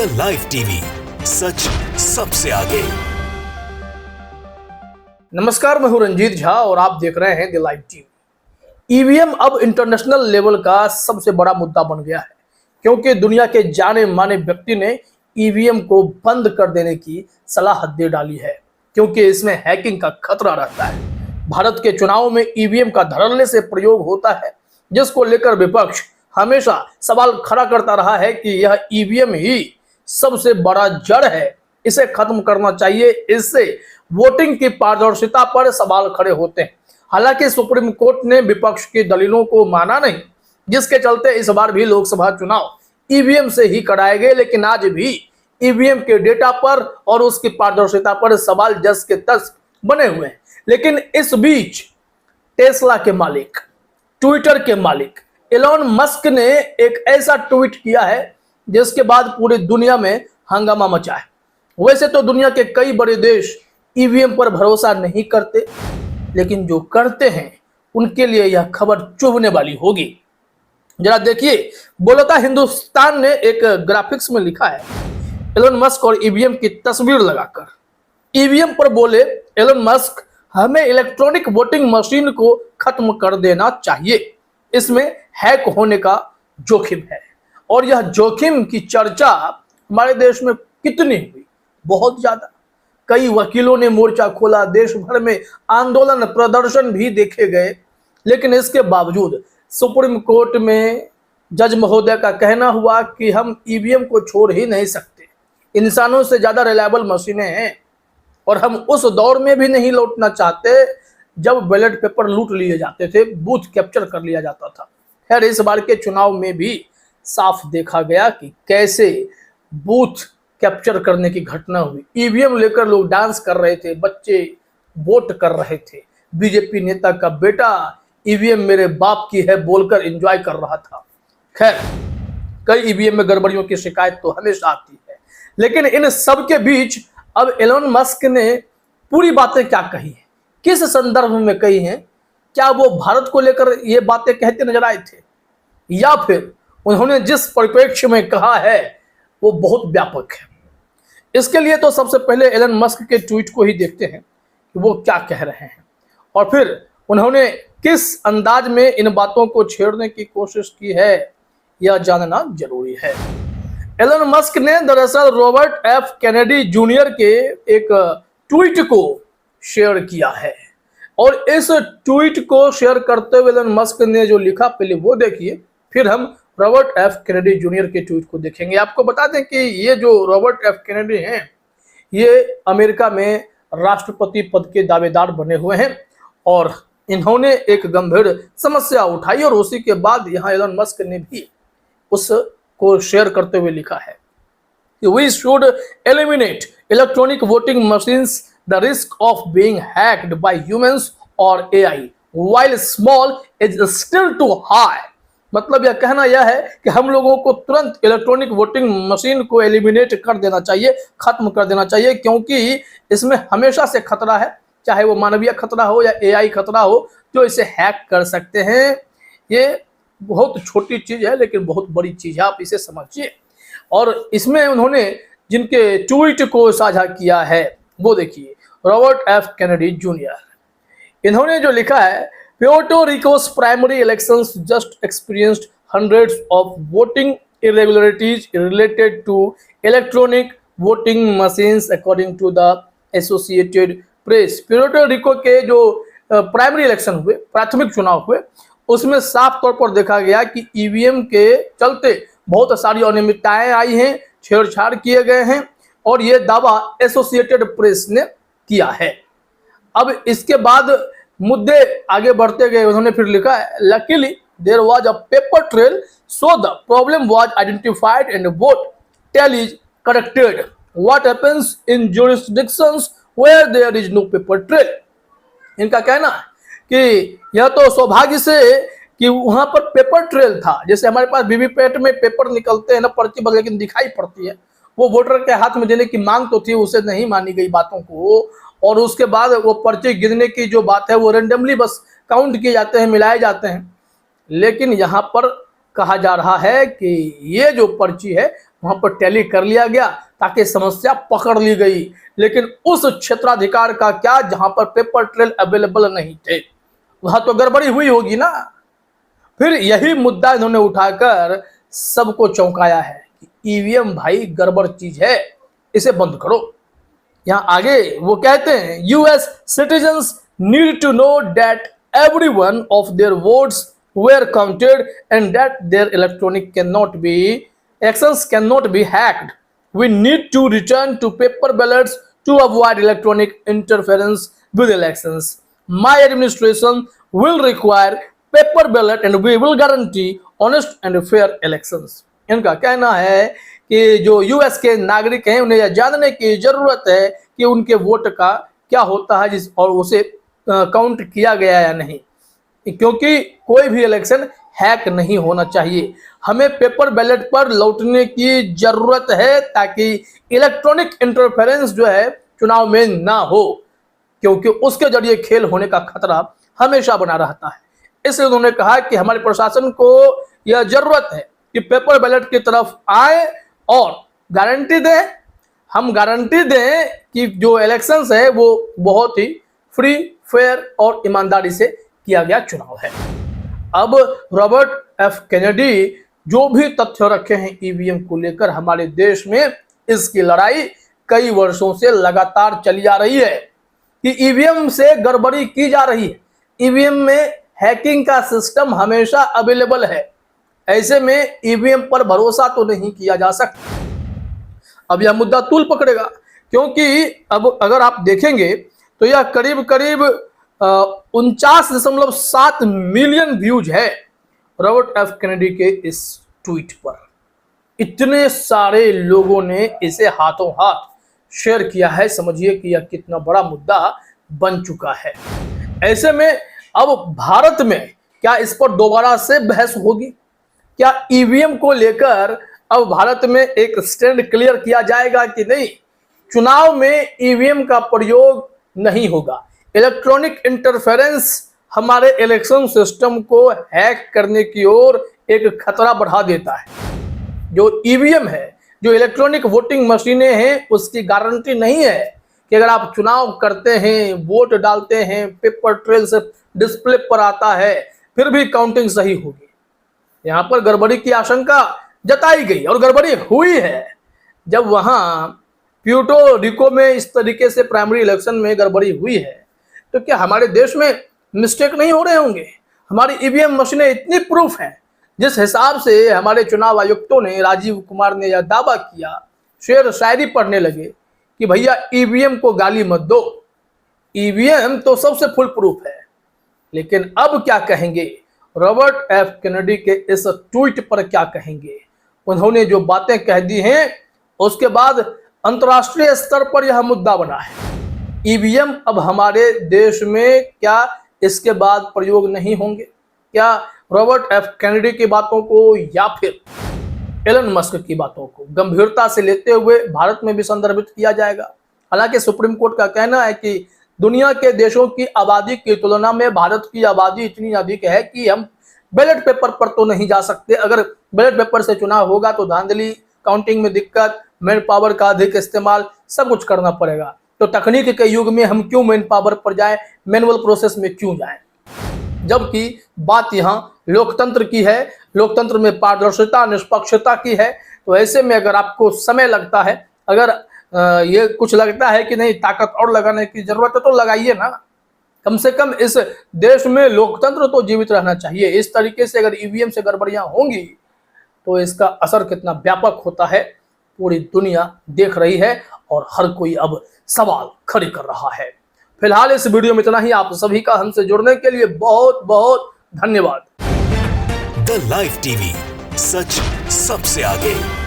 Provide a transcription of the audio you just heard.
The live TV, सच सबसे आगे। नमस्कार, मैं हूं रंजीत झा और आप देख रहे हैं द लाइव टीवी। ईवीएम अब इंटरनेशनल लेवल का सबसे बड़ा मुद्दा बन गया है, क्योंकि दुनिया के जाने माने व्यक्ति ने ईवीएम को बंद कर देने की सलाह दे डाली है, क्योंकि इसमें हैकिंग का खतरा रहता है। भारत के चुनाव में ईवीएम का धड़ल्ले से प्रयोग होता है, जिसको लेकर विपक्ष हमेशा सवाल खड़ा करता रहा है कि यह ईवीएम ही सबसे बड़ा जड़ है, इसे खत्म करना चाहिए। इससे वोटिंग की पारदर्शिता पर सवाल खड़े होते हैं। हालांकि सुप्रीम कोर्ट ने विपक्ष की दलीलों को माना नहीं, जिसके चलते इस बार भी लोकसभा चुनाव ईवीएम से ही कराए गए। लेकिन आज भी ईवीएम के डेटा पर और उसकी पारदर्शिता पर सवाल जस के तस बने हुए हैं। लेकिन इस बीच टेस्ला के मालिक, ट्विटर के मालिक एलोन मस्क ने एक ऐसा ट्वीट किया है जिसके बाद पूरी दुनिया में हंगामा मचा है। वैसे तो दुनिया के कई बड़े देश ईवीएम पर भरोसा नहीं करते, लेकिन जो करते हैं उनके लिए यह खबर चुभने वाली होगी। जरा देखिए, बोलता हिंदुस्तान ने एक ग्राफिक्स में लिखा है, एलोन मस्क और ईवीएम की तस्वीर लगाकर। ईवीएम पर बोले एलोन मस्क, हमें इलेक्ट्रॉनिक वोटिंग मशीन को खत्म कर देना चाहिए, इसमें हैक होने का जोखिम है। और यह जोखिम की चर्चा हमारे देश में कितनी हुई, बहुत ज्यादा। कई वकीलों ने मोर्चा खोला, देश भर में आंदोलन प्रदर्शन भी देखे गए। लेकिन इसके बावजूद सुप्रीम कोर्ट में जज महोदय का कहना हुआ कि हम ईवीएम को छोड़ ही नहीं सकते, इंसानों से ज्यादा रिलायबल मशीनें हैं और हम उस दौर में भी नहीं लौटना चाहते जब बैलेट पेपर लूट लिए जाते थे, बूथ कैप्चर कर लिया जाता था। खैर, इस बार के चुनाव में भी साफ देखा गया कि कैसे बूथ कैप्चर करने की घटना हुई। ईवीएम लेकर लोग डांस कर रहे थे, बच्चे वोट कर रहे थे। बीजेपी नेता का बेटा ईवीएम मेरे बाप की है बोलकर एंजॉय कर रहा था। खैर, कई ईवीएम में गड़बड़ियों की शिकायत तो हमेशा आती है, लेकिन इन सब के बीच अब एलोन मस्क ने पूरी बातें क्या कही है, किस संदर्भ में कही हैं, क्या वो भारत को लेकर ये बातें कहते नजर आए थे, या फिर उन्होंने जिस परिप्रेक्ष्य में कहा है वो बहुत व्यापक है। इसके लिए तो सबसे पहले एलन मस्क के ट्वीट को ही देखते हैं कि वो क्या कह रहे हैं और फिर उन्होंने किस अंदाज में इन बातों को छेड़ने की कोशिश की है, यह जानना जरूरी है। एलन मस्क ने दरअसल रॉबर्ट एफ कैनेडी जूनियर के एक ट्वीट को शेयर किया है और इस ट्वीट को शेयर करते हुए एलन मस्क ने जो लिखा, पहले वो देखिए, फिर हम रॉबर्ट एफ कैनेडी जूनियर के ट्वीट को देखेंगे। आपको बता दें कि ये जो रॉबर्ट एफ कैनेडी हैं, ये अमेरिका में राष्ट्रपति पद के दावेदार बने हुए हैं और इन्होंने एक गंभीर समस्या उठाई और उसी के बाद यहाँ एलन मस्क ने भी उसको शेयर करते हुए लिखा है कि we should eliminate electronic voting machines the risk of being hacked by humans or AI while small is still too high। मतलब यह कहना यह है कि हम लोगों को तुरंत इलेक्ट्रॉनिक वोटिंग मशीन को एलिमिनेट कर देना चाहिए, खत्म कर देना चाहिए, क्योंकि इसमें हमेशा से खतरा है, चाहे वो मानवीय खतरा हो या एआई खतरा हो, जो इसे हैक कर सकते हैं। ये बहुत छोटी चीज है लेकिन बहुत बड़ी चीज है, आप इसे समझिए। और इसमें उन्होंने जिनके ट्वीट को साझा किया है वो देखिए, रॉबर्ट एफ कैनेडी जूनियर। इन्होंने जो लिखा है, Puerto Rico's primary elections just experienced hundreds of voting irregularities related to electronic voting machines according to the Associated Press. Puerto Rico के जो प्राइमरी इलेक्शन हुए, प्राथमिक चुनाव हुए, उसमें साफ तौर पर देखा गया कि ईवीएम के चलते बहुत सारी अनियमितताएं आई हैं, छेड़छाड़ किए गए हैं और ये दावा एसोसिएटेड प्रेस ने किया है। अब इसके बाद मुद्दे आगे बढ़ते गए। उन्होंने फिर लिखा है, luckily there was a paper trail so the problem was identified and vote tally is corrected. What happens in jurisdictions where there is no paper trail. इनका कहना है कि यह तो सौभाग्य से कि वहां पर पेपर ट्रेल था, जैसे हमारे पास वीवीपैट में पेपर निकलते हैं ना, पर्ची बदल लेकिन दिखाई पड़ती है, वो वोटर के हाथ में देने की मांग तो थी, उसे नहीं मानी गई बातों को। और उसके बाद वो पर्ची गिनने की जो बात है वो रेंडमली बस काउंट किए जाते हैं, मिलाए जाते हैं। लेकिन यहाँ पर कहा जा रहा है कि ये जो पर्ची है वहां पर टैली कर लिया गया ताकि समस्या पकड़ ली गई। लेकिन उस क्षेत्राधिकार का क्या जहां पर पेपर ट्रेल अवेलेबल नहीं थे, वहां तो गड़बड़ी हुई होगी ना। फिर यही मुद्दा इन्होंने उठाकर सबको चौंकाया है कि ईवीएम भाई गड़बड़ चीज है, इसे बंद करो। यहां आगे वो कहते हैं US citizens need to know that every one of their votes were counted and that their electronic actions cannot be hacked. We need to return to paper ballots to avoid electronic interference with elections. My administration will require paper ballot and we will guarantee honest and fair elections. इनका कहना है कि जो US के नागरिक हैं उन्हें यह जानने की जरूरत है कि उनके वोट का क्या होता है और उसे काउंट किया गया या नहीं, क्योंकि कोई भी इलेक्शन हैक नहीं होना चाहिए। हमें पेपर बैलेट पर लौटने की जरूरत है ताकि इलेक्ट्रॉनिक इंटरफेरेंस जो है चुनाव में ना हो, क्योंकि उसके जरिए खेल होने का खतरा हमेशा बना रहता है। इसलिए उन्होंने कहा कि हमारे प्रशासन को यह जरूरत है कि पेपर बैलेट की तरफ आए और गारंटी दें, हम गारंटी दें कि जो इलेक्शंस है वो बहुत ही फ्री, फेयर और ईमानदारी से किया गया चुनाव है। अब रॉबर्ट एफ केनेडी जो भी तथ्य रखे हैं ईवीएम को लेकर, हमारे देश में इसकी लड़ाई कई वर्षों से लगातार चली आ रही है कि ईवीएम से गड़बड़ी की जा रही है। ईवीएम में हैकिंग का सिस्टम हमेशा अवेलेबल है, ऐसे में ईवीएम पर भरोसा तो नहीं किया जा सकता। अब यह मुद्दा तूल पकड़ेगा, क्योंकि अब अगर आप देखेंगे तो यह करीब करीब 49.7 मिलियन व्यूज है रॉबर्ट एफ केनेडी के इस ट्वीट पर। इतने सारे लोगों ने इसे हाथों हाथ शेयर किया है, समझिए कि यह कितना बड़ा मुद्दा बन चुका है। ऐसे में अब भारत में क्या इस पर दोबारा से बहस होगी? क्या ईवीएम को लेकर अब भारत में एक स्टैंड क्लियर किया जाएगा कि नहीं, चुनाव में ईवीएम का प्रयोग नहीं होगा, इलेक्ट्रॉनिक इंटरफेरेंस हमारे इलेक्शन सिस्टम को हैक करने की ओर एक खतरा बढ़ा देता है। जो ईवीएम है, जो इलेक्ट्रॉनिक वोटिंग मशीनें हैं, उसकी गारंटी नहीं है कि अगर आप चुनाव करते हैं, वोट डालते हैं, पेपर ट्रेल से डिस्प्ले पर आता है, फिर भी काउंटिंग सही होगी। यहाँ पर गड़बड़ी की आशंका जताई गई और गड़बड़ी हुई है। जब वहाँ प्यूर्टो रिको में इस तरीके से प्राइमरी इलेक्शन में गड़बड़ी हुई है, तो क्या हमारे देश में मिस्टेक नहीं हो रहे होंगे? हमारी ईवीएम मशीनें इतनी प्रूफ हैं, जिस हिसाब से हमारे चुनाव आयुक्तों ने, राजीव कुमार ने यह दावा किया, शेर शायरी पढ़ने लगे कि भैया ईवीएम को गाली मत दो, ईवीएम तो सबसे फुल प्रूफ है। लेकिन अब क्या कहेंगे रॉबर्ट एफ केनेडी के इस ट्वीट पर? क्या कहेंगे? उन्होंने जो बातें कह दी हैं उसके बाद अंतर्राष्ट्रीय स्तर पर यह मुद्दा बना है। ईवीएम अब हमारे देश में क्या इसके बाद प्रयोग नहीं होंगे? क्या रॉबर्ट एफ केनेडी की बातों को या फिर एलन मस्क की बातों को गंभीरता से लेते हुए भारत में भी संदर्भित किया जाएगा? हालांकि सुप्रीम कोर्ट का कहना है कि दुनिया के देशों की आबादी की तुलना में भारत की आबादी इतनी अधिक है कि हम बैलेट पेपर पर तो नहीं जा सकते। अगर बैलेट पेपर से चुनाव होगा तो धांधली, काउंटिंग में दिक्कत, मैन पावर का अधिक इस्तेमाल, सब कुछ करना पड़ेगा। तो तकनीक के युग में हम क्यों मैन पावर पर जाएं, मैनुअल प्रोसेस में क्यों जाएं? जबकि बात यहाँ लोकतंत्र की है, लोकतंत्र में पारदर्शिता, निष्पक्षता की है। तो ऐसे में अगर आपको समय लगता है, अगर ये कुछ लगता है कि नहीं ताकत और लगाने की जरूरत है, तो लगाइए ना। कम से कम इस देश में लोकतंत्र तो जीवित रहना चाहिए। इस तरीके से अगर ईवीएम से गड़बड़ियां होंगी तो इसका असर कितना व्यापक होता है पूरी दुनिया देख रही है और हर कोई अब सवाल खड़े कर रहा है। फिलहाल इस वीडियो में इतना ही। आप सभी का हमसे जुड़ने के लिए बहुत बहुत धन्यवाद। द लाइव टीवी, सच सबसे आगे।